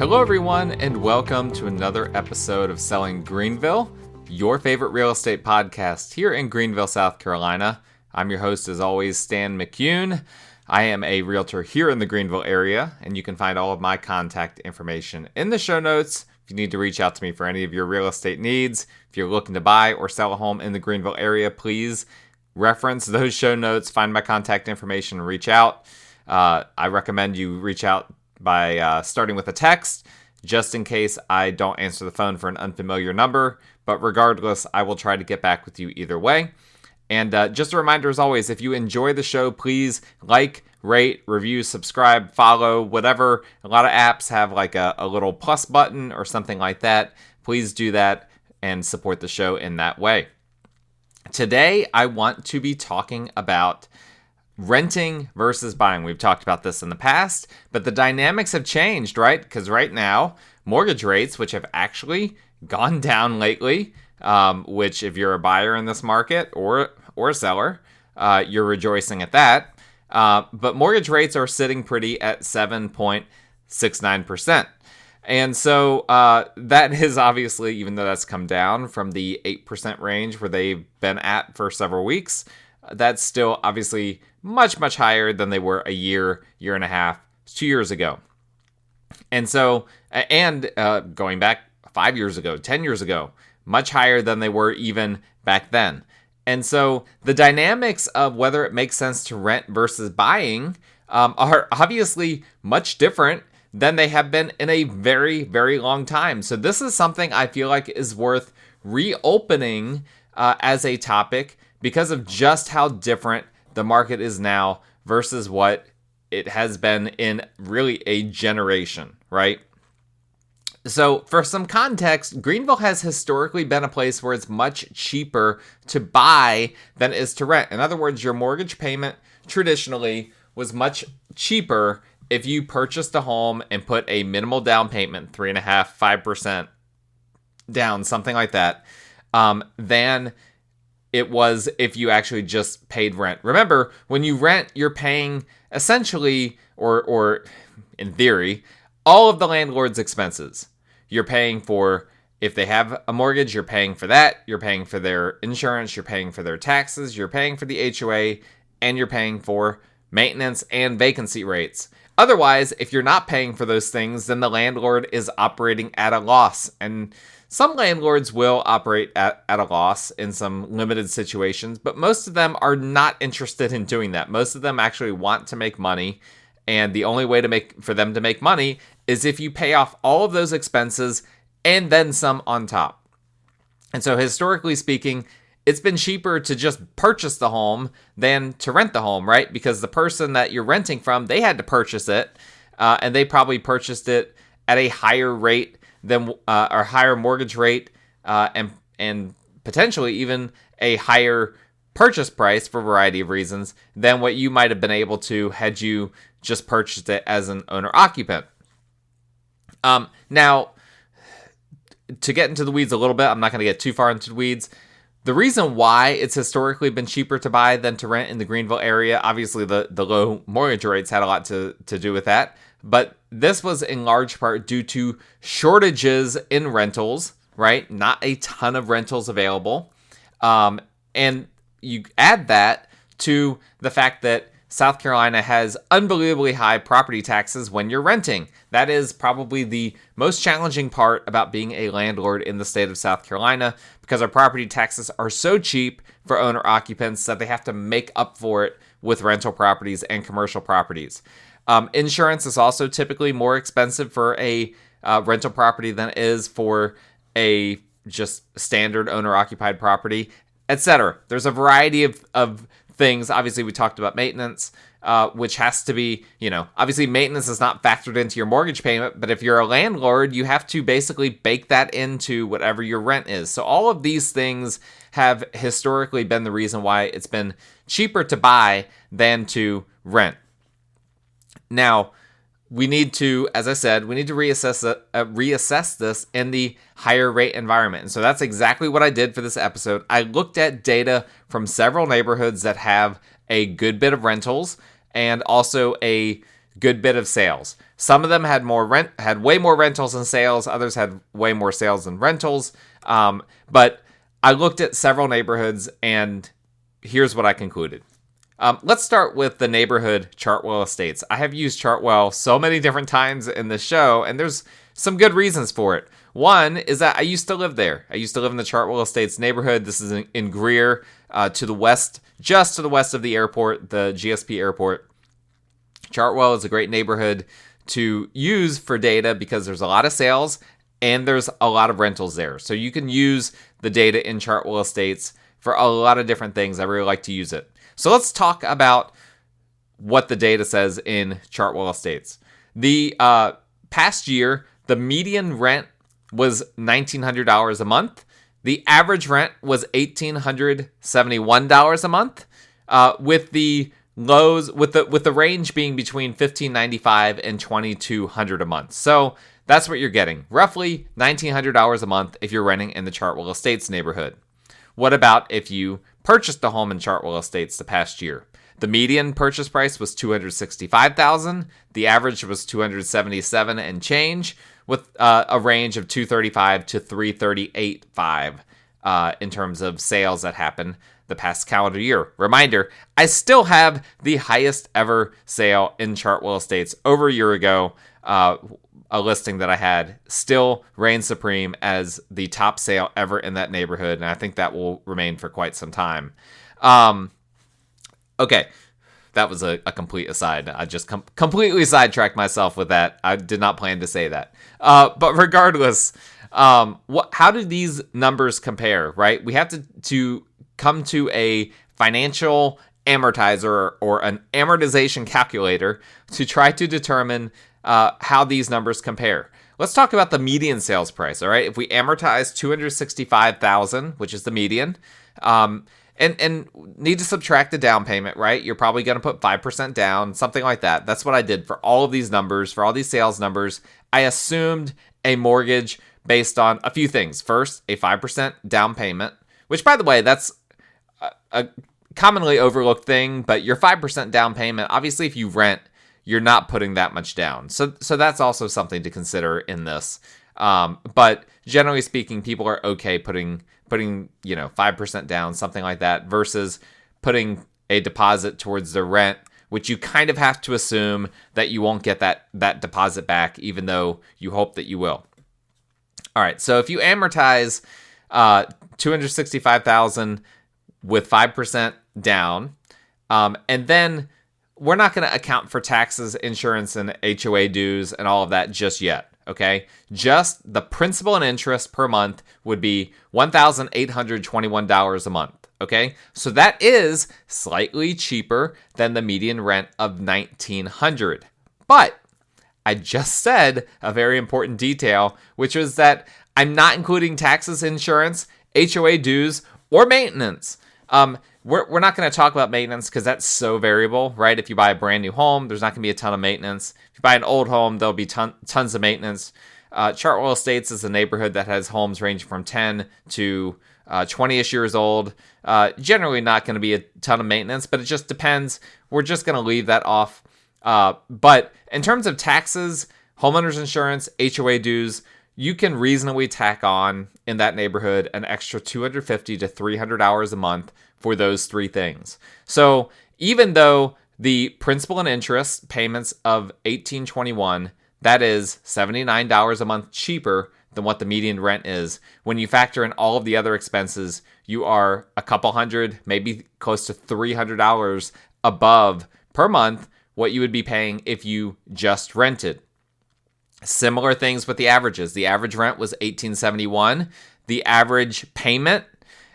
Hello everyone, and welcome to another episode of Selling Greenville, your favorite real estate podcast here in Greenville, South Carolina. I'm your host, as always, Stan McCune. I am a realtor here in the Greenville area, and you can find all of my contact information in the show notes if you need to reach out to me for any of your real estate needs. If you're looking to buy or sell a home in the Greenville area, please reference those show notes, find my contact information, and reach out. I recommend you reach out by starting with a text, just in case I don't answer the phone for an unfamiliar number. But regardless, I will try to get back with you either way. And just a reminder, as always, if you enjoy the show, please like, rate, review, subscribe, follow, whatever. A lot of apps have like a little plus button or something like that. Please do that and support the show in that way. Today, I want to be talking about renting versus buying. We've talked about this in the past, but the dynamics have changed, right? Because right now, mortgage rates, which have actually gone down lately, which if you're a buyer in this market or a seller, you're rejoicing at that. But mortgage rates are sitting pretty at 7.69%. And so that is obviously, even though that's come down from the 8% range where they've been at for several weeks, that's still obviously much, much higher than they were a year and a half, 2 years ago. And so, going back 5 years ago, 10 years ago, much higher than they were even back then. And so the dynamics of whether it makes sense to rent versus buying are obviously much different than they have been in a very, very long time. So this is something I feel like is worth reopening as a topic because of just how different the market is now versus what it has been in really a generation, right? So for some context, Greenville has historically been a place where it's much cheaper to buy than it is to rent. In other words, your mortgage payment traditionally was much cheaper if you purchased a home and put a minimal down payment, 3.5%, 5% down, something like that, than it was if you actually just paid rent. Remember, when you rent, you're paying essentially, or in theory, all of the landlord's expenses. You're paying for, if they have a mortgage, you're paying for that. You're paying for their insurance. You're paying for their taxes. You're paying for the HOA, and you're paying for maintenance and vacancy rates. Otherwise, if you're not paying for those things, then the landlord is operating at a loss. And some landlords will operate at a loss in some limited situations, but most of them are not interested in doing that. Most of them actually want to make money, and the only way for them to make money is if you pay off all of those expenses and then some on top. And so historically speaking, it's been cheaper to just purchase the home than to rent the home, right? Because the person that you're renting from, they had to purchase it, and they probably purchased it at a higher rate than or higher mortgage rate, and potentially even a higher purchase price for a variety of reasons than what you might have been able to had you just purchased it as an owner-occupant. Now, to get into the weeds a little bit, I'm not going to get too far into the weeds. The reason why it's historically been cheaper to buy than to rent in the Greenville area, obviously the low mortgage rates had a lot to do with that. But this was in large part due to shortages in rentals, right? Not a ton of rentals available. And you add that to the fact that South Carolina has unbelievably high property taxes when you're renting. That is probably the most challenging part about being a landlord in the state of South Carolina, because our property taxes are so cheap for owner occupants that they have to make up for it with rental properties and commercial properties. Insurance is also typically more expensive for a rental property than it is for a just standard owner-occupied property, etc. There's a variety of things. Obviously, we talked about maintenance, which has to be, obviously maintenance is not factored into your mortgage payment, but if you're a landlord, you have to basically bake that into whatever your rent is. So all of these things have historically been the reason why it's been cheaper to buy than to rent. Now, we need to, as I said, reassess this in the higher rate environment. And so that's exactly what I did for this episode. I looked at data from several neighborhoods that have a good bit of rentals and also a good bit of sales. Some of them had way more rentals than sales. Others had way more sales than rentals. But I looked at several neighborhoods, and here's what I concluded. Let's start with the neighborhood Chartwell Estates. I have used Chartwell so many different times in the show, and there's some good reasons for it. One is that I used to live there. I used to live in the Chartwell Estates neighborhood. This is in Greer, to the west, just to the west of the airport, the GSP airport. Chartwell is a great neighborhood to use for data because there's a lot of sales and there's a lot of rentals there. So you can use the data in Chartwell Estates for a lot of different things. I really like to use it. So let's talk about what the data says in Chartwell Estates. The past year, the median rent was $1,900 a month. The average rent was $1,871 a month, with the lows with the range being between $1,595 and $2,200 a month. So that's what you're getting, roughly $1,900 a month if you're renting in the Chartwell Estates neighborhood. What about if you purchased a home in Chartwell Estates the past year? The median purchase price was $265,000. The average was $277 and change, with a range of $235,000 to $338,500 in terms of sales that happened the past calendar year. Reminder, I still have the highest ever sale in Chartwell Estates over a year ago. A listing that I had still reigns supreme as the top sale ever in that neighborhood, and I think that will remain for quite some time. Okay, that was a complete aside. I just completely sidetracked myself with that. I did not plan to say that. But regardless, how do these numbers compare, right? We have to come to a financial amortizer or an amortization calculator to try to determine how these numbers compare. Let's talk about the median sales price, all right? If we amortize $265,000, which is the median, and need to subtract the down payment, right? You're probably going to put 5% down, something like that. That's what I did for all of these numbers, for all these sales numbers. I assumed a mortgage based on a few things. First, a 5% down payment, which, by the way, that's a commonly overlooked thing, but your 5% down payment, obviously if you rent, you're not putting that much down. So that's also something to consider in this. But generally speaking, people are okay putting 5% down, something like that, versus putting a deposit towards the rent, which you kind of have to assume that you won't get that deposit back, even though you hope that you will. All right, so if you amortize $265,000 with 5% down, and then we're not going to account for taxes, insurance, and HOA dues and all of that just yet, okay? Just the principal and interest per month would be $1,821 a month, okay? So that is slightly cheaper than the median rent of $1,900. But I just said a very important detail, which was that I'm not including taxes, insurance, HOA dues, or maintenance. We're not going to talk about maintenance because that's so variable, right? If you buy a brand new home, there's not going to be a ton of maintenance. If you buy an old home, there'll be tons of maintenance. Chartwell Estates is a neighborhood that has homes ranging from 10 to 20-ish years old. Generally not going to be a ton of maintenance, but it just depends. We're just going to leave that off. But in terms of taxes, homeowners insurance, HOA dues, you can reasonably tack on in that neighborhood an extra $250 to $300 a month for those three things. So even though the principal and interest payments of $1,821, that is $79 a month cheaper than what the median rent is. When you factor in all of the other expenses, you are a couple hundred, maybe close to $300 above per month what you would be paying if you just rented. Similar things with the averages. The average rent was $1,871. The average payment,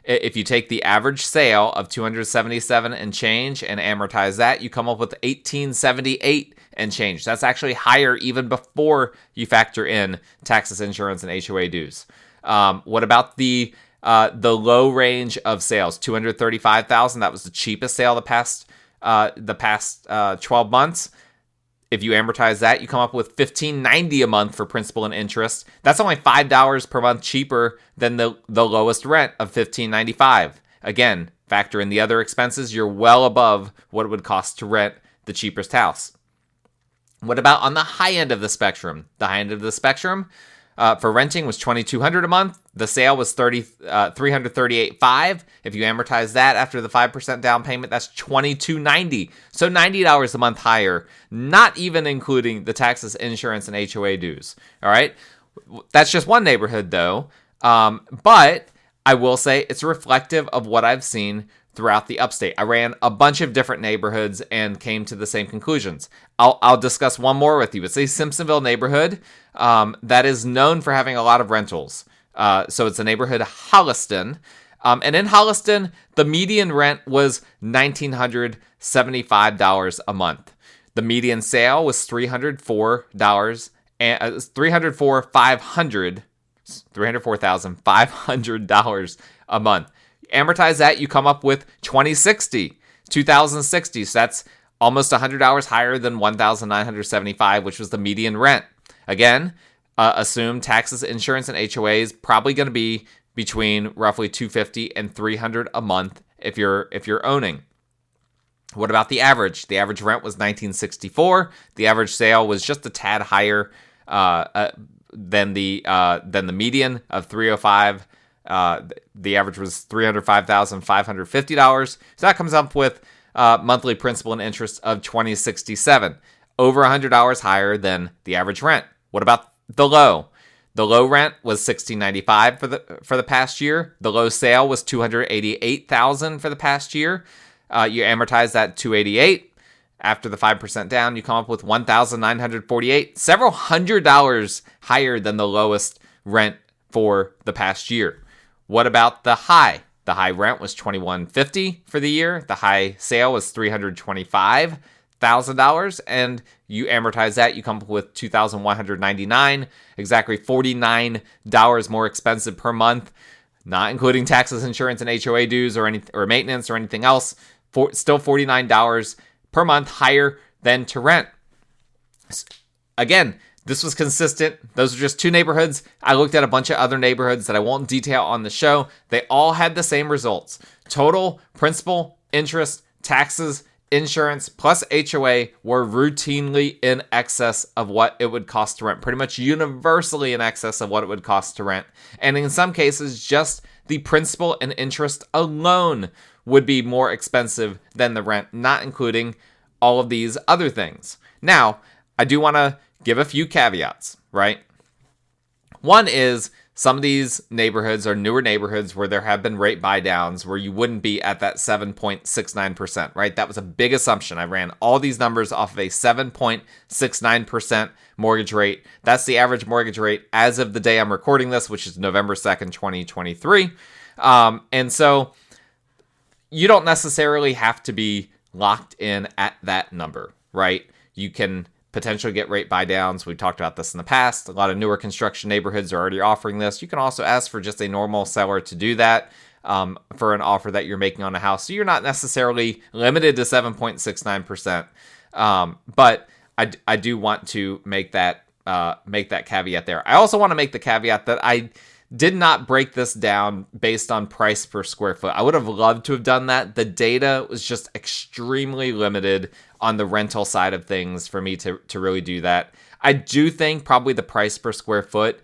if you take the average sale of $277 and change and amortize that, you come up with $1,878 and change. That's actually higher even before you factor in taxes, insurance, and HOA dues. What about the low range of sales? $235,000. That was the cheapest sale the past 12 months. If you amortize that, you come up with $1,590 a month for principal and interest. That's only $5 per month cheaper than the lowest rent of $1,595. Again, factor in the other expenses, you're well above what it would cost to rent the cheapest house. What about on the high end of the spectrum? The high end of the spectrum for renting was $2,200 a month. The sale was $338.5. If you amortize that after the 5% down payment, that's $2,290. So $90 a month higher, not even including the taxes, insurance, and HOA dues. All right, that's just one neighborhood though. But I will say it's reflective of what I've seen throughout the upstate. I ran a bunch of different neighborhoods and came to the same conclusions. I'll discuss one more with you. It's a Simpsonville neighborhood that is known for having a lot of rentals. So it's a neighborhood, Holliston. And in Holliston, the median rent was $1,975 a month. The median sale was $304,500 a month. Amortize that, you come up with $2,060. So that's almost $100 higher than $1,975, which was the median rent. Again, assume taxes, insurance, and HOAs probably going to be between roughly $250 and $300 a month if you're owning. What about the average? The average rent was $1,964. The average sale was just a tad higher than the median of $305. The average was $305,550. So that comes up with monthly principal and interest of $2,067, over $100 higher than the average rent. What about the low? The low rent was $1,695 for the past year. The low sale was $288,000 for the past year. You amortize that $288. After the 5% down, you come up with $1,948, several $100 higher than the lowest rent for the past year. What about the high? The high rent was $2,150 for the year. The high sale was $325,000, and you amortize that, you come up with $2,199, exactly $49 more expensive per month, not including taxes, insurance, and HOA dues or maintenance or anything else. Still $49 per month higher than to rent. Again, this was consistent. Those are just two neighborhoods. I looked at a bunch of other neighborhoods that I won't detail on the show. They all had the same results. Total principal, interest, taxes, insurance, plus HOA were routinely in excess of what it would cost to rent. Pretty much universally in excess of what it would cost to rent. And in some cases, just the principal and interest alone would be more expensive than the rent, not including all of these other things. Now, I do want to give a few caveats, right? One is some of these neighborhoods are newer neighborhoods where there have been rate buy downs where you wouldn't be at that 7.69%, right? That was a big assumption. I ran all these numbers off of a 7.69% mortgage rate. That's the average mortgage rate as of the day I'm recording this, which is November 2nd, 2023. And so you don't necessarily have to be locked in at that number, right? You can potentially get rate buy downs. We talked about this in the past. A lot of newer construction neighborhoods are already offering this. You can also ask for just a normal seller to do that for an offer that you're making on a house. So you're not necessarily limited to 7.69%. But I do want to make that caveat there. I also want to make the caveat that I did not break this down based on price per square foot. I would have loved to have done that. The data was just extremely limited on the rental side of things for me to really do that. I do think probably the price per square foot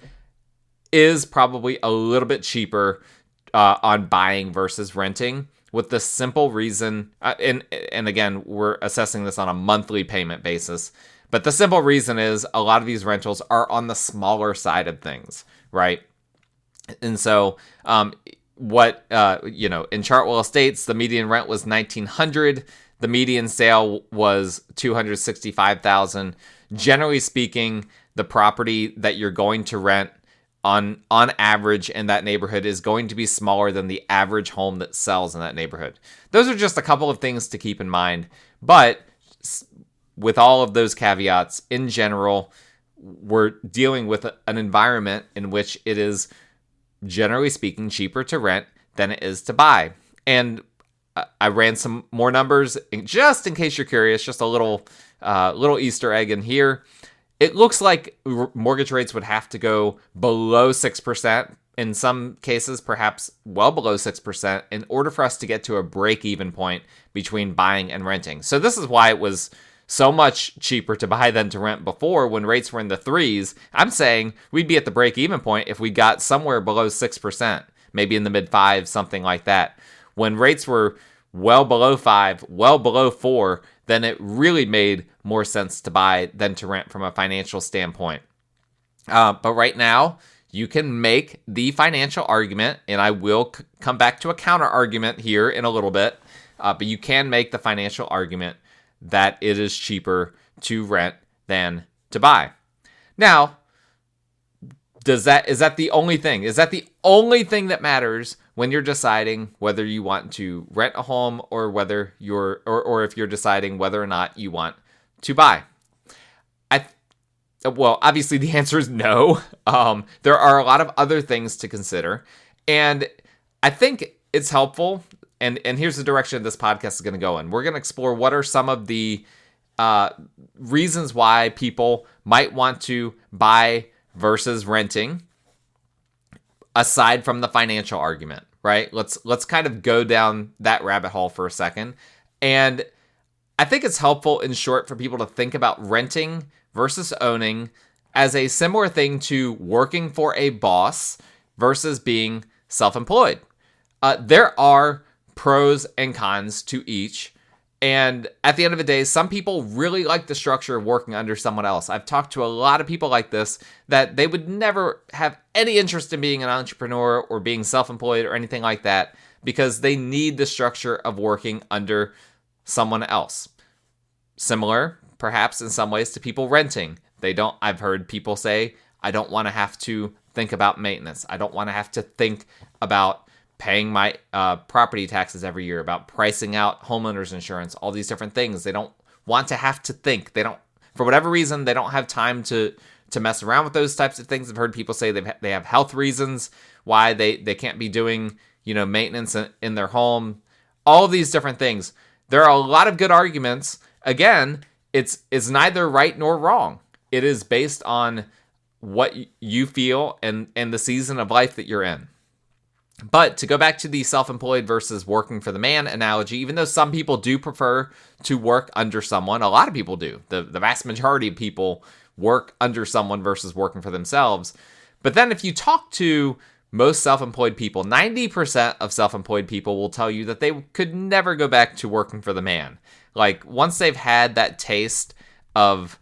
is probably a little bit cheaper on buying versus renting, with the simple reason, and again, we're assessing this on a monthly payment basis, but the simple reason is a lot of these rentals are on the smaller side of things, right? And so, in Chartwell Estates, the median rent was $1,900. The median sale was $265,000. Generally speaking, the property that you're going to rent on average in that neighborhood is going to be smaller than the average home that sells in that neighborhood. Those are just a couple of things to keep in mind. But with all of those caveats, in general, we're dealing with an environment in which it is, generally speaking, cheaper to rent than it is to buy. And I ran some more numbers just in case you're curious, just a little Easter egg in here. It looks like mortgage rates would have to go below 6%, in some cases perhaps well below 6%, in order for us to get to a break-even point between buying and renting. So this is why it was so much cheaper to buy than to rent before when rates were in the threes. I'm saying we'd be at the break-even point if we got somewhere below 6%, maybe in the mid-fives, something like that. When rates were well below 5, well below 4, then it really made more sense to buy than to rent from a financial standpoint. But right now, you can make the financial argument, and I will come back to a counter argument here in a little bit, but you can make the financial argument that it is cheaper to rent than to buy. Now, is that the only thing? Is that the only thing that matters when you're deciding whether you want to rent a home or whether or if you're deciding whether or not you want to buy? Well, obviously the answer is no. There are a lot of other things to consider, and I think it's helpful. And here's the direction this podcast is going to go in. We're going to explore what are some of the reasons why people might want to buy versus renting, aside from the financial argument, right? Let's kind of go down that rabbit hole for a second. And I think it's helpful, in short, for people to think about renting versus owning as a similar thing to working for a boss versus being self-employed. There are pros and cons to each. And at the end of the day, some people really like the structure of working under someone else. I've talked to a lot of people like this, that they would never have any interest in being an entrepreneur or being self-employed or anything like that, because they need the structure of working under someone else. Similar, perhaps in some ways, to people renting. I've heard people say, I don't want to have to think about maintenance. I don't want to have to think about paying my property taxes every year, about pricing out homeowners insurance, all these different things. They don't want to have to think. For whatever reason, they don't have time to mess around with those types of things. I've heard people say they have health reasons why they can't be doing, maintenance in their home. All of these different things. There are a lot of good arguments. Again, it's neither right nor wrong. It is based on what you feel and the season of life that you're in. But to go back to the self-employed versus working for the man analogy, even though some people do prefer to work under someone, a lot of people do. The vast majority of people work under someone versus working for themselves. But then if you talk to most self-employed people, 90% of self-employed people will tell you that they could never go back to working for the man. Like, once they've had that taste of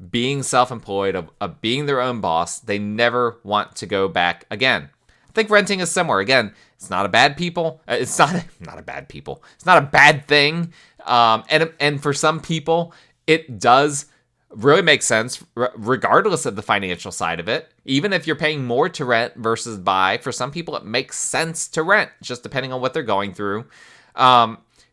being self-employed, of being their own boss, they never want to go back again. I think renting is similar. Again, it's not a bad people. It's not a bad people. It's not a bad thing. And for some people, it does really make sense, regardless of the financial side of it. Even if you're paying more to rent versus buy, for some people, it makes sense to rent, just depending on what they're going through.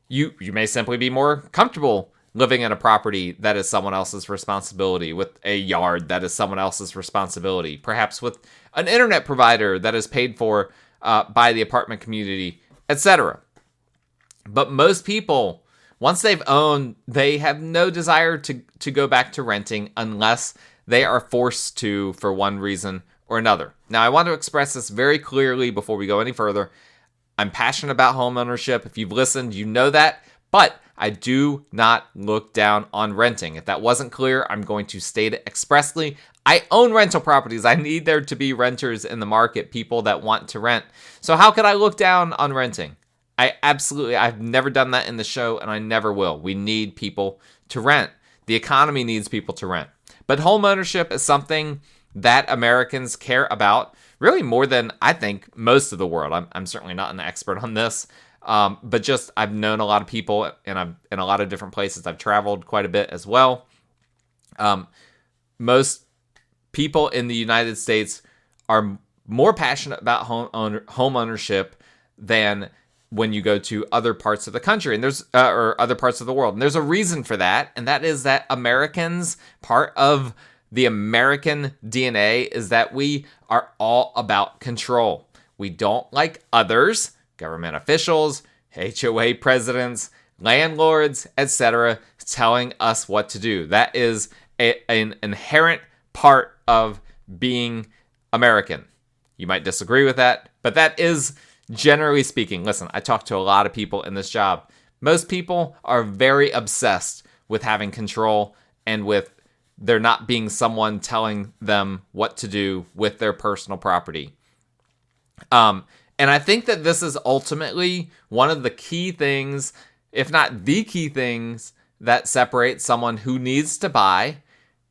You may simply be more comfortable living in a property that is someone else's responsibility, with a yard that is someone else's responsibility, perhaps with an internet provider that is paid for by the apartment community, etc. But most people, once they've owned, they have no desire to go back to renting unless they are forced to for one reason or another. Now, I want to express this very clearly before we go any further. I'm passionate about home ownership. If you've listened, you know that. But I do not look down on renting. If that wasn't clear, I'm going to state it expressly. I own rental properties. I need there to be renters in the market, people that want to rent. So how could I look down on renting? I've never done that in the show, and I never will. We need people to rent. The economy needs people to rent. But home ownership is something that Americans care about really more than, I think, most of the world. I'm certainly not an expert on this. But just, I've known a lot of people, and I'm in a lot of different places. I've traveled quite a bit as well. Most people in the United States are more passionate about home ownership than when you go to other parts of the country, and there's or other parts of the world. And there's a reason for that, and that is that Americans, part of the American DNA is that we are all about control. We don't like others, government officials, HOA presidents, landlords, etc., telling us what to do. That is an inherent part of being American. You might disagree with that, but that is, generally speaking, listen, I talk to a lot of people in this job. Most people are very obsessed with having control and with there not being someone telling them what to do with their personal property. And I think that this is ultimately one of the key things, if not the key things, that separates someone who needs to buy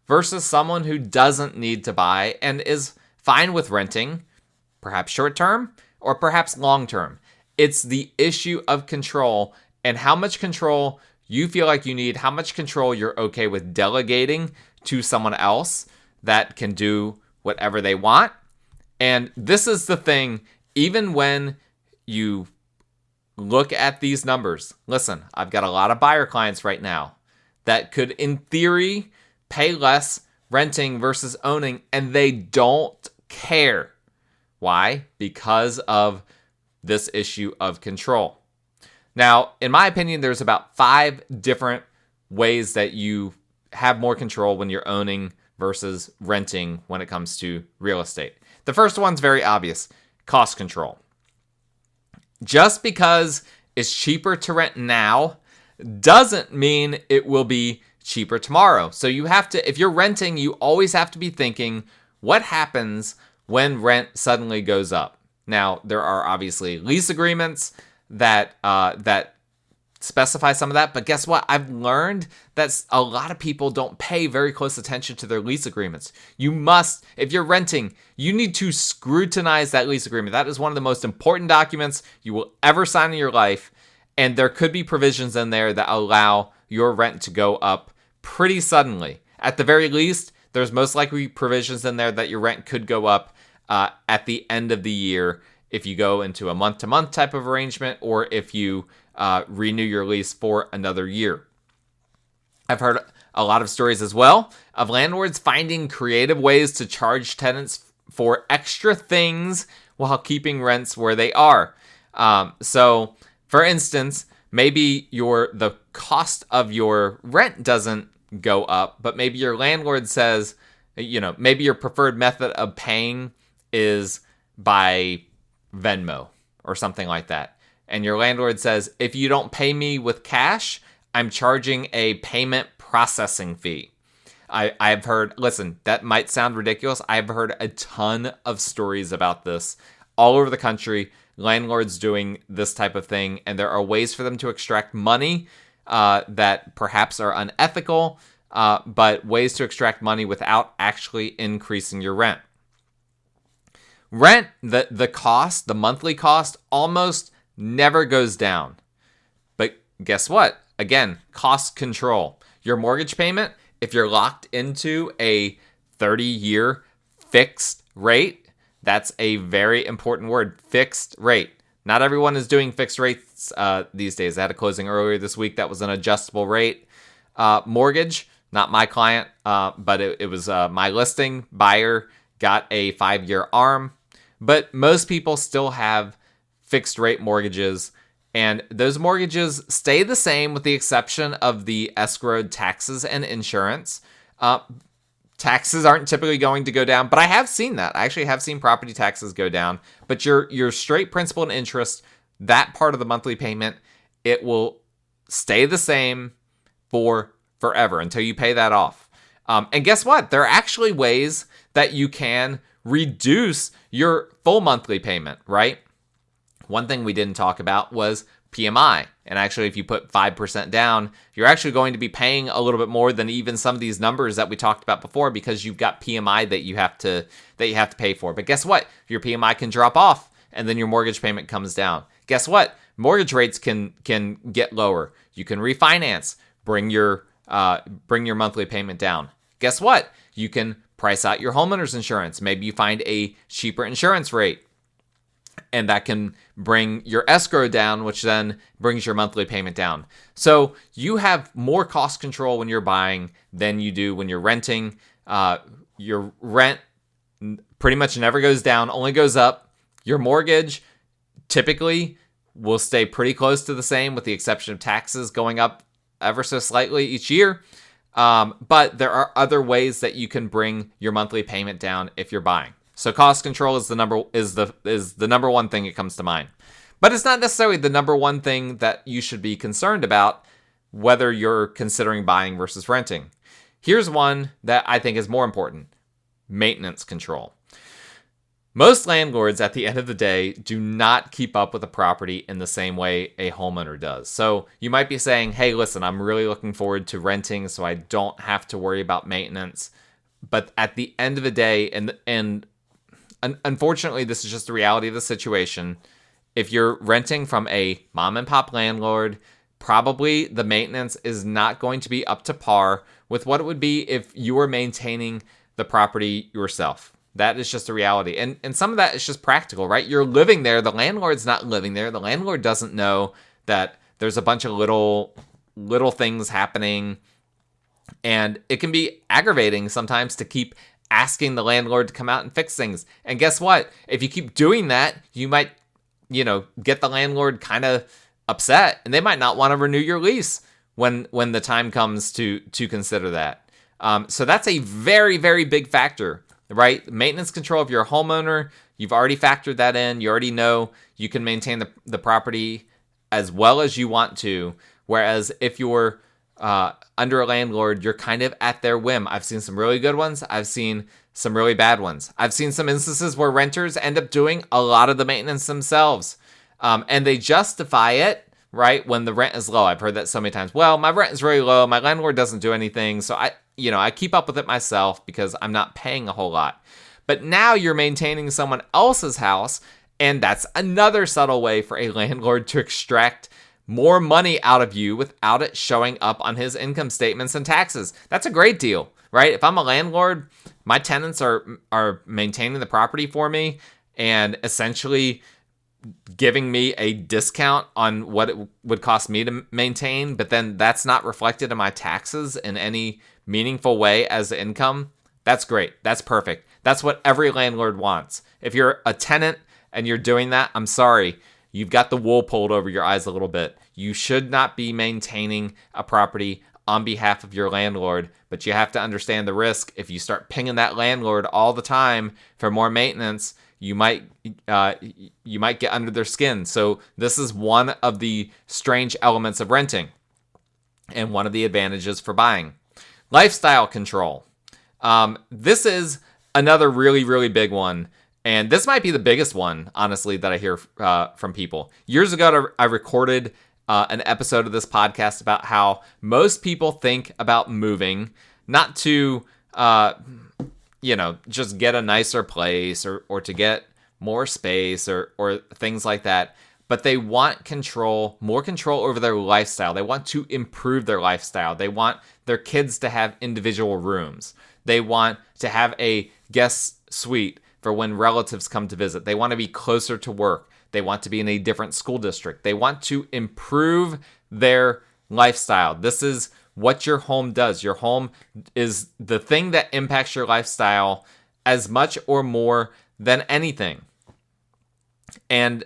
versus someone who doesn't need to buy and is fine with renting, perhaps short term or perhaps long term. It's the issue of control and how much control you feel like you need, how much control you're okay with delegating to someone else that can do whatever they want. And this is the thing, even when you look at these numbers, listen, I've got a lot of buyer clients right now that could, in theory, pay less renting versus owning, and they don't care. Why? Because of this issue of control. Now, in my opinion, there's about 5 different ways that you have more control when you're owning versus renting when it comes to real estate. The first one's very obvious: cost control. Just because it's cheaper to rent now doesn't mean it will be cheaper tomorrow. So you have to, if you're renting, you always have to be thinking, what happens when rent suddenly goes up? Now, there are obviously lease agreements that specify some of that, but guess what? I've learned that a lot of people don't pay very close attention to their lease agreements. You must, if you're renting, you need to scrutinize that lease agreement. That is one of the most important documents you will ever sign in your life, and there could be provisions in there that allow your rent to go up pretty suddenly. At the very least, there's most likely provisions in there that your rent could go up at the end of the year if you go into a month-to-month type of arrangement, or if you renew your lease for another year. I've heard a lot of stories as well of landlords finding creative ways to charge tenants for extra things while keeping rents where they are. So, for instance, maybe the cost of your rent doesn't go up, but maybe your landlord says, maybe your preferred method of paying is by Venmo or something like that. And your landlord says, if you don't pay me with cash, I'm charging a payment processing fee. I've heard, listen, that might sound ridiculous. I've heard a ton of stories about this all over the country, landlords doing this type of thing. And there are ways for them to extract money that perhaps are unethical, but ways to extract money without actually increasing your rent. Rent, the cost, the monthly cost, almost never goes down. But guess what? Again, cost control. Your mortgage payment, if you're locked into a 30-year fixed rate, that's a very important word, fixed rate. Not everyone is doing fixed rates these days. I had a closing earlier this week that was an adjustable rate mortgage. Not my client, but it was my listing. Buyer got a 5-year ARM. But most people still have fixed rate mortgages, and those mortgages stay the same with the exception of the escrowed taxes and insurance. Taxes aren't typically going to go down, but I have seen that. I actually have seen property taxes go down, but your straight principal and interest, that part of the monthly payment, it will stay the same for forever until you pay that off. And guess what? There are actually ways that you can reduce your full monthly payment, right? One thing we didn't talk about was PMI. And actually, if you put 5% down, you're actually going to be paying a little bit more than even some of these numbers that we talked about before, because you've got PMI that you have to pay for. But guess what? Your PMI can drop off and then your mortgage payment comes down. Guess what? Mortgage rates can get lower. You can refinance, bring your monthly payment down. Guess what? You can price out your homeowner's insurance. Maybe you find a cheaper insurance rate, and that can bring your escrow down, which then brings your monthly payment down. So you have more cost control when you're buying than you do when you're renting. Your rent pretty much never goes down, only goes up. Your mortgage typically will stay pretty close to the same, with the exception of taxes going up ever so slightly each year. But there are other ways that you can bring your monthly payment down if you're buying. So cost control is the number one thing that comes to mind. But it's not necessarily the number one thing that you should be concerned about. whether you're considering buying versus renting. Here's one that I think is more important: maintenance control. Most landlords at the end of the day do not keep up with a property in the same way a homeowner does. So you might be saying, hey, listen, I'm really looking forward to renting so I don't have to worry about maintenance. But at the end of the day, and unfortunately, this is just the reality of the situation. If you're renting from a mom and pop landlord, probably the maintenance is not going to be up to par with what it would be if you were maintaining the property yourself. That is just a reality. And some of that is just practical, right? You're living there. The landlord's not living there. The landlord doesn't know that there's a bunch of little things happening. And it can be aggravating sometimes to keep asking the landlord to come out and fix things. And guess what? If you keep doing that, you might, get the landlord kind of upset, and they might not want to renew your lease when the time comes to consider that. So that's a very, very big factor, right? Maintenance control. If you're a homeowner, you've already factored that in. You already know you can maintain the property as well as you want to. Whereas if you're under a landlord, you're kind of at their whim. I've seen some really good ones. I've seen some really bad ones. I've seen some instances where renters end up doing a lot of the maintenance themselves. And they justify it, right, when the rent is low. I've heard that so many times. Well, my rent is really low. My landlord doesn't do anything. So I keep up with it myself because I'm not paying a whole lot. But now you're maintaining someone else's house, and that's another subtle way for a landlord to extract more money out of you without it showing up on his income statements and taxes. That's a great deal, right? If I'm a landlord, my tenants are maintaining the property for me and essentially giving me a discount on what it would cost me to maintain, but then that's not reflected in my taxes in any meaningful way as income. That's great. That's perfect. That's what every landlord wants. If you're a tenant and you're doing that, I'm sorry. You've got the wool pulled over your eyes a little bit. You should not be maintaining a property on behalf of your landlord, but you have to understand the risk. If you start pinging that landlord all the time for more maintenance, you might get under their skin. So this is one of the strange elements of renting and one of the advantages for buying. Lifestyle control. This is another really, really big one. And this might be the biggest one, honestly, that I hear from people. Years ago, I recorded an episode of this podcast about how most people think about moving, not to, just get a nicer place or to get more space or things like that. But they want more control over their lifestyle. They want to improve their lifestyle. They want their kids to have individual rooms. They want to have a guest suite for when relatives come to visit. They want to be closer to work. They want to be in a different school district. They want to improve their lifestyle. This is what your home does. Your home is the thing that impacts your lifestyle as much or more than anything. And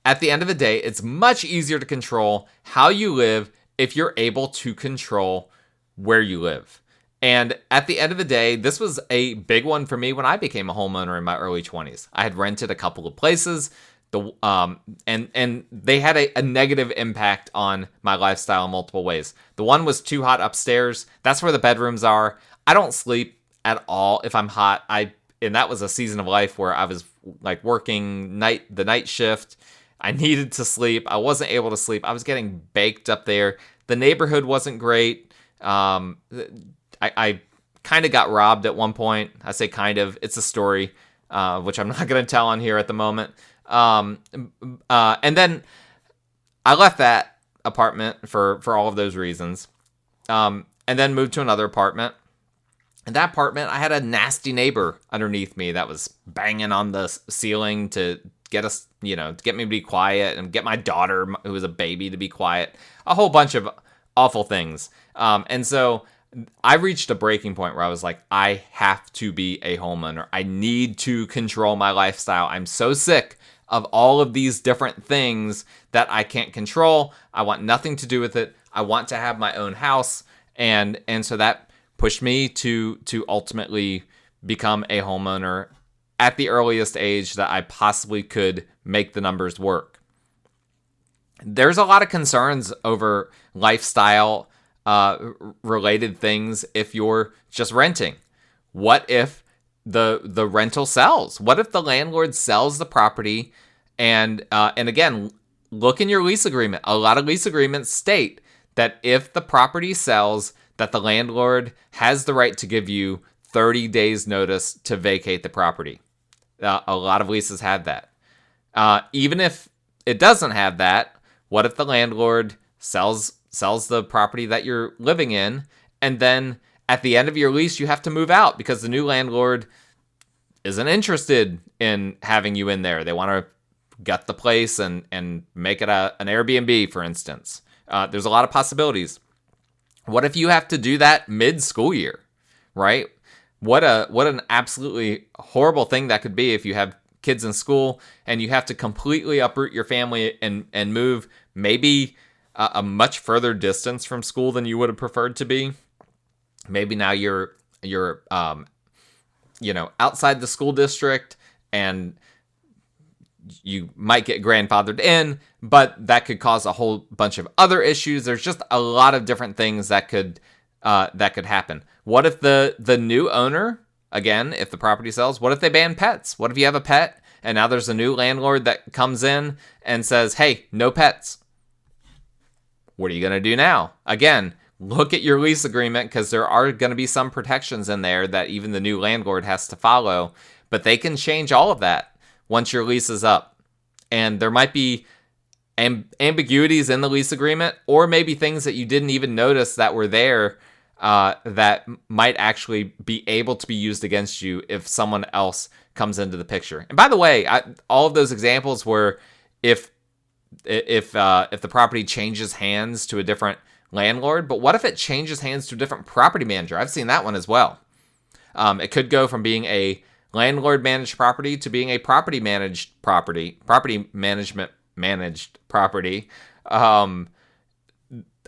at the end of the day, it's much easier to control how you live if you're able to control where you live. And at the end of the day, this was a big one for me when I became a homeowner in my early 20s. I had rented a couple of places, and they had a negative impact on my lifestyle in multiple ways. The one was too hot upstairs. That's where the bedrooms are. I don't sleep at all if I'm hot. And that was a season of life where I was like working the night shift. I needed to sleep. I wasn't able to sleep. I was getting baked up there. The neighborhood wasn't great. I kind of got robbed at one point. I say kind of. It's a story, which I'm not going to tell on here at the moment. And then I left that apartment for all of those reasons, and then moved to another apartment. In that apartment, I had a nasty neighbor underneath me that was banging on the ceiling to get us, to get me to be quiet and get my daughter, who was a baby, to be quiet. A whole bunch of awful things. And so I reached a breaking point where I was like, I have to be a homeowner. I need to control my lifestyle. I'm so sick of all of these different things that I can't control. I want nothing to do with it. I want to have my own house. And so that pushed me to ultimately become a homeowner at the earliest age that I possibly could make the numbers work. there's a lot of concerns over lifestyle related things if you're just renting. What if the rental sells? What if the landlord sells the property? And again, look in your lease agreement. A lot of lease agreements state that if the property sells, that the landlord has the right to give you 30 days notice to vacate the property. A lot of leases have that. Even if it doesn't have that, what if the landlord sells the property that you're living in, and then at the end of your lease you have to move out because the new landlord isn't interested in having you in there? They want to gut the place and make it an Airbnb, for instance. There's a lot of possibilities. What if you have to do that mid-school year, right? What an absolutely horrible thing that could be if you have kids in school and you have to completely uproot your family and move maybe a much further distance from school than you would have preferred to be. Maybe now you're outside the school district and you might get grandfathered in, but that could cause a whole bunch of other issues. There's just a lot of different things that could happen. What if the new owner, again, if the property sells, what if they ban pets? What if you have a pet and now there's a new landlord that comes in and says, hey, no pets? What are you going to do now? Again, look at your lease agreement because there are going to be some protections in there that even the new landlord has to follow, but they can change all of that once your lease is up. And there might be ambiguities in the lease agreement, or maybe things that you didn't even notice that were there that might actually be able to be used against you if someone else comes into the picture. And by the way, all of those examples were if the property changes hands to a different landlord, but what if it changes hands to a different property manager? I've seen that one as well. It could go from being a landlord managed property to being a property management managed property.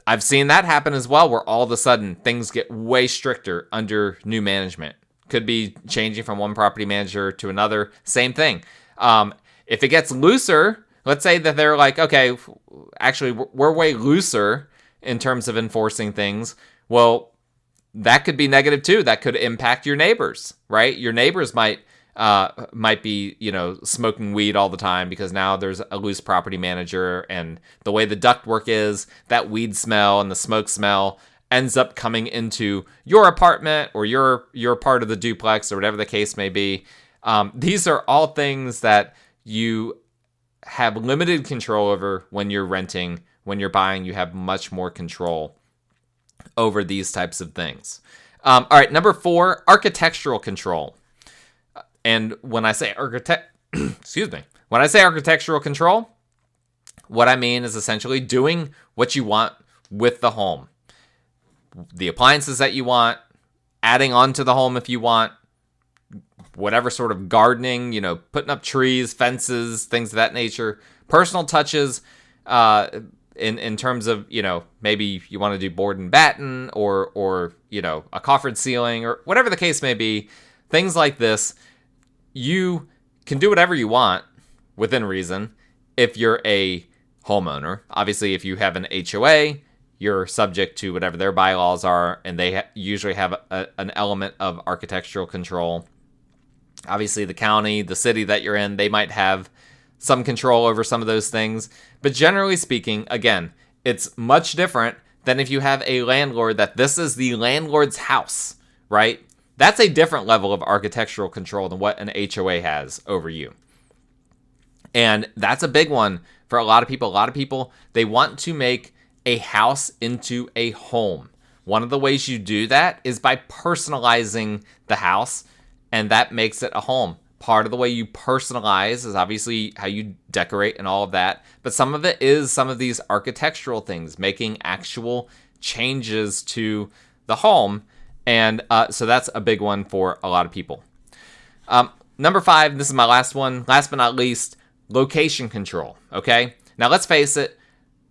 I've seen that happen as well, where all of a sudden things get way stricter under new management. Could be changing from one property manager to another. Same thing. If it gets looser, let's say that they're like, okay, actually we're way looser in terms of enforcing things. Well, that could be negative too. That could impact your neighbors, right? Your neighbors might be, smoking weed all the time because now there's a loose property manager, and the way the ductwork is, that weed smell and the smoke smell ends up coming into your apartment or your part of the duplex or whatever the case may be. These are all things that you have limited control over when you're renting. When you're buying, you have much more control over these types of things. All right, number 4, architectural control. And when I say when I say architectural control, what I mean is essentially doing what you want with the home. The appliances that you want, adding on to the home if you want, whatever sort of gardening, putting up trees, fences, things of that nature, personal touches, in terms of, maybe you want to do board and batten or a coffered ceiling or whatever the case may be, things like this. You can do whatever you want within reason if you're a homeowner. Obviously, if you have an HOA, you're subject to whatever their bylaws are, and they usually have an element of architectural control. Obviously, the county, the city that you're in, they might have some control over some of those things. But generally speaking, again, it's much different than if you have a landlord that this is the landlord's house, right? That's a different level of architectural control than what an HOA has over you. And that's a big one for a lot of people. A lot of people, they want to make a house into a home. One of the ways you do that is by personalizing the house, and that makes it a home. Part of the way you personalize is obviously how you decorate and all of that, but some of it is some of these architectural things, making actual changes to the home. And so that's a big one for a lot of people. Number 5, this is my last one. Last but not least, location control. Okay? Now let's face it,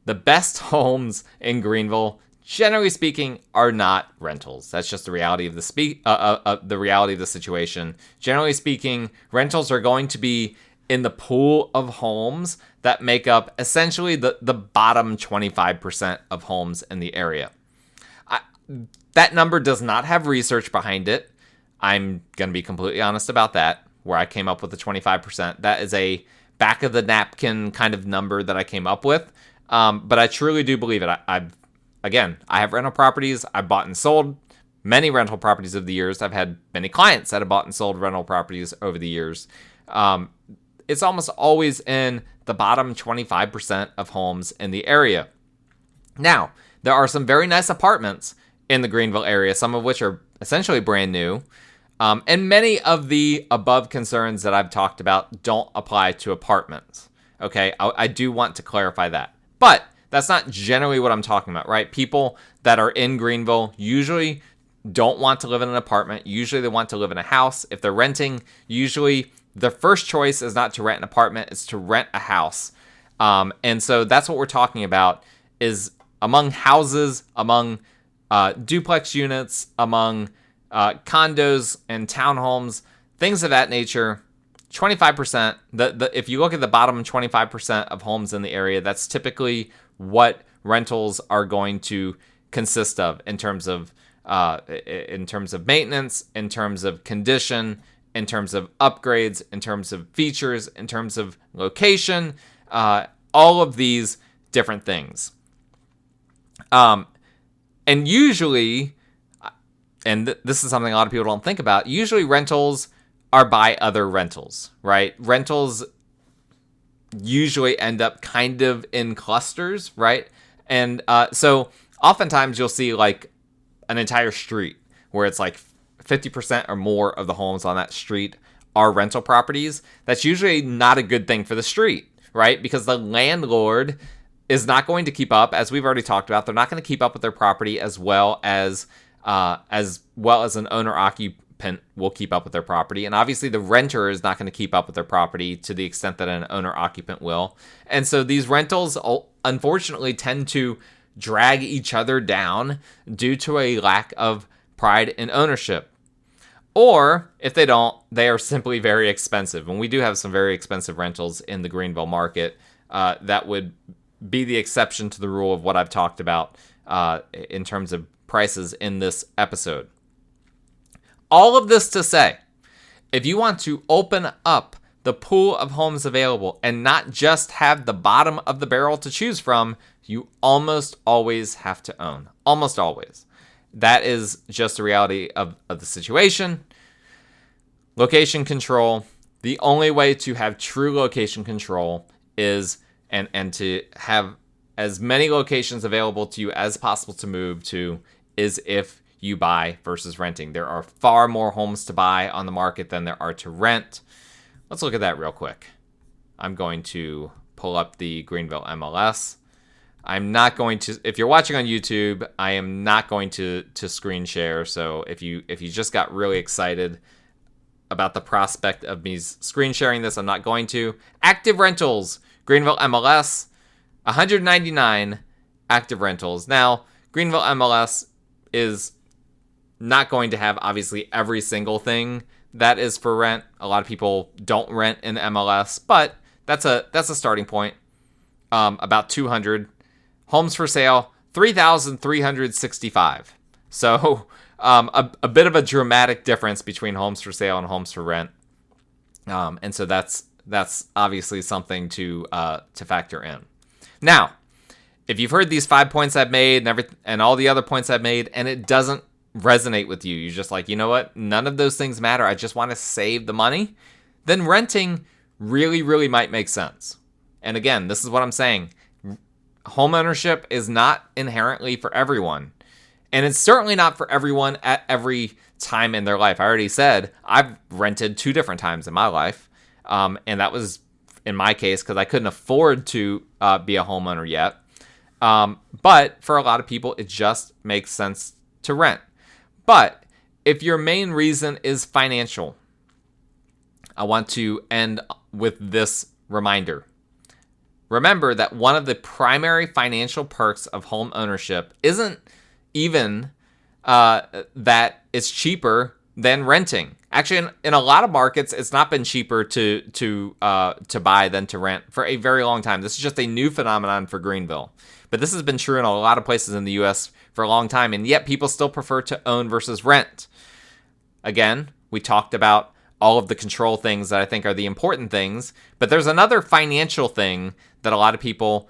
the best homes in Greenville, generally speaking, are not rentals. That's just the reality of the reality of the situation. Generally speaking, rentals are going to be in the pool of homes that make up essentially the bottom 25% of homes in the area. That number does not have research behind it. I'm going to be completely honest about that, where I came up with the 25%. That is a back of the napkin kind of number that I came up with. But I truly do believe it. I have rental properties. I've bought and sold many rental properties over the years. I've had many clients that have bought and sold rental properties over the years. It's almost always in the bottom 25% of homes in the area. Now, there are some very nice apartments in the Greenville area, some of which are essentially brand new. And many of the above concerns that I've talked about don't apply to apartments. Okay, I do want to clarify that. But that's not generally what I'm talking about, right? People that are in Greenville usually don't want to live in an apartment. Usually they want to live in a house. If they're renting, usually their first choice is not to rent an apartment, it's to rent a house. And so that's what we're talking about, is among houses, among duplex units, among condos and townhomes, things of that nature. 25%, if you look at the bottom 25% of homes in the area, that's typically what rentals are going to consist of in terms of maintenance, in terms of condition, in terms of upgrades, in terms of features, in terms of location, all of these different things. And usually, this is something a lot of people don't think about, usually rentals are by other rentals, right? Rentals usually end up kind of in clusters, right? And so oftentimes you'll see like an entire street where it's like 50% or more of the homes on that street are rental properties. That's usually not a good thing for the street, right? Because the landlord is not going to keep up, as we've already talked about. They're not going to keep up with their property as well as an owner-occupant will keep up with their property. And obviously the renter is not going to keep up with their property to the extent that an owner-occupant will. And so these rentals, unfortunately, tend to drag each other down due to a lack of pride in ownership. Or if they don't, they are simply very expensive. And we do have some very expensive rentals in the Greenville market. That would be the exception to the rule of what I've talked about in terms of prices in this episode. All of this to say, if you want to open up the pool of homes available and not just have the bottom of the barrel to choose from, you almost always have to own. Almost always. That is just the reality of the situation. Location control. The only way to have true location control is and to have as many locations available to you as possible to move to is if you buy versus renting. There are far more homes to buy on the market than there are to rent. Let's look at that real quick. I'm going to pull up the Greenville MLS. I'm not going to, if you're watching on YouTube, I am not going to screen share. So if you just got really excited about the prospect of me screen sharing this, I'm not going to. Active rentals, Greenville MLS, 199 active rentals. Now, Greenville MLS is not going to have obviously every single thing that is for rent. A lot of people don't rent in MLS, but that's a starting point. About 200 homes for sale, 3,365. So a bit of a dramatic difference between homes for sale and homes for rent. And so that's obviously something to factor in. Now, if you've heard these 5 points I've made and all the other points I've made, and it doesn't resonate with you, you're just like, you know what? None of those things matter. I just want to save the money. Then renting really, really might make sense. And again, this is what I'm saying. Homeownership is not inherently for everyone. And it's certainly not for everyone at every time in their life. I already said I've rented 2 different times in my life. And that was in my case because I couldn't afford to be a homeowner yet. But for a lot of people, it just makes sense to rent. But if your main reason is financial, I want to end with this reminder. Remember that one of the primary financial perks of home ownership isn't even that it's cheaper than renting. Actually, in a lot of markets, it's not been cheaper to buy than to rent for a very long time. This is just a new phenomenon for Greenville. But this has been true in a lot of places in the U.S. for a long time, and yet people still prefer to own versus rent. Again, we talked about all of the control things that I think are the important things, but there's another financial thing that a lot of people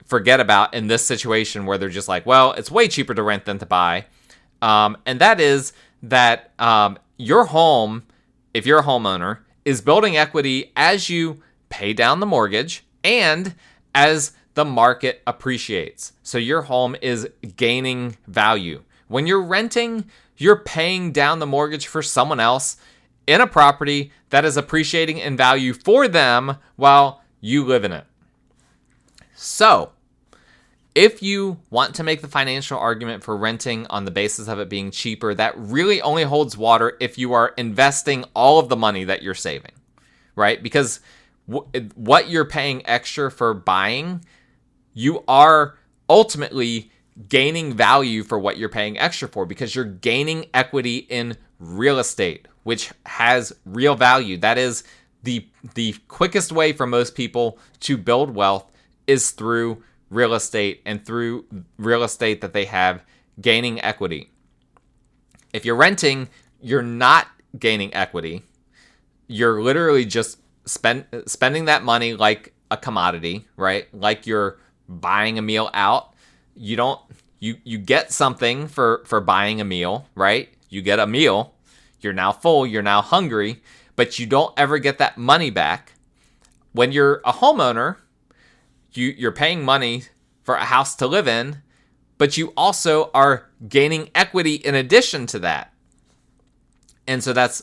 forget about in this situation where they're just like, well, it's way cheaper to rent than to buy. And that is that your home, if you're a homeowner, is building equity as you pay down the mortgage and as the market appreciates. So your home is gaining value. When you're renting, you're paying down the mortgage for someone else in a property that is appreciating in value for them while you live in it. So, if you want to make the financial argument for renting on the basis of it being cheaper, that really only holds water if you are investing all of the money that you're saving, right? Because what you're paying extra for buying, you are ultimately gaining value for what you're paying extra for because you're gaining equity in real estate, which has real value. That is the quickest way for most people to build wealth is through real estate and through real estate that they have gaining equity. If you're renting, you're not gaining equity. You're literally just spending that money like a commodity, right? Like you're buying a meal out. You get something for buying a meal, right? You get a meal. You're now full. You're now hungry, but you don't ever get that money back. When you're a homeowner, you're paying money for a house to live in, but you also are gaining equity in addition to that. And so that's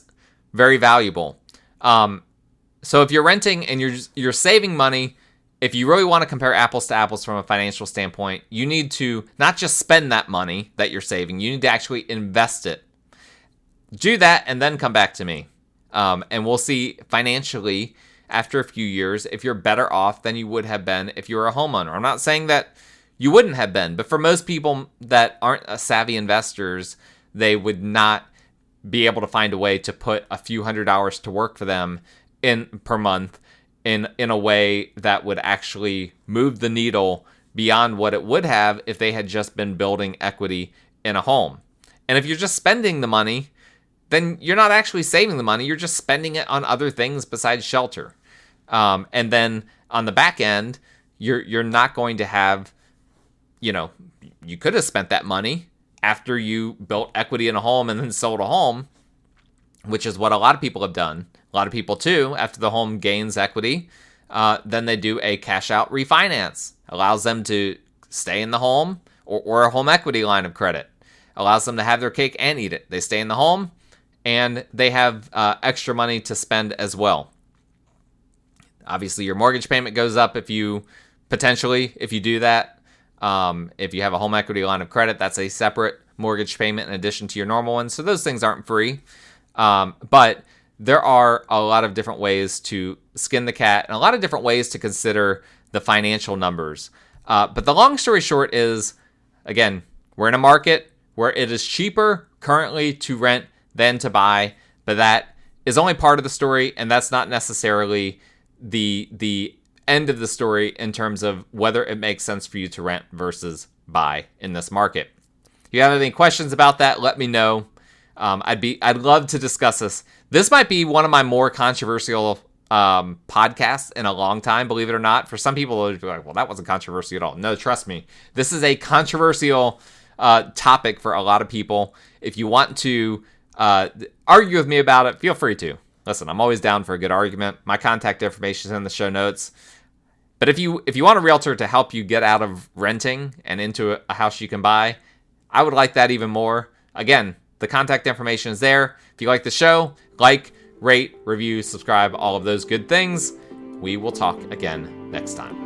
very valuable. So if you're renting and you're saving money, if you really want to compare apples to apples from a financial standpoint, you need to not just spend that money that you're saving, you need to actually invest it. Do that and then come back to me. And we'll see financially after a few years if you're better off than you would have been if you were a homeowner. I'm not saying that you wouldn't have been, but for most people that aren't savvy investors, they would not be able to find a way to put a few $100s to work for them per month in a way that would actually move the needle beyond what it would have if they had just been building equity in a home. And if you're just spending the money, then you're not actually saving the money. You're just spending it on other things besides shelter. And then on the back end, you're not going to have, you could have spent that money after you built equity in a home and then sold a home, which is what a lot of people have done. A lot of people too, after the home gains equity, then they do a cash out refinance. Allows them to stay in the home or a home equity line of credit. Allows them to have their cake and eat it. They stay in the home and they have extra money to spend as well. Obviously, your mortgage payment goes up if you do that. If you have a home equity line of credit, that's a separate mortgage payment in addition to your normal one. So those things aren't free. But there are a lot of different ways to skin the cat and a lot of different ways to consider the financial numbers. But the long story short is, again, we're in a market where it is cheaper currently to rent than to buy, but that is only part of the story, and that's not necessarily the end of the story in terms of whether it makes sense for you to rent versus buy in this market. If you have any questions about that, let me know. I'd love to discuss this. This might be one of my more controversial podcasts in a long time, believe it or not. For some people, they'll be like, well, that wasn't controversial at all. No, trust me. This is a controversial topic for a lot of people. If you want to argue with me about it, feel free to. Listen, I'm always down for a good argument. My contact information is in the show notes. But if you want a realtor to help you get out of renting and into a house you can buy, I would like that even more. Again, the contact information is there. If you like the show, like, rate, review, subscribe, all of those good things. We will talk again next time.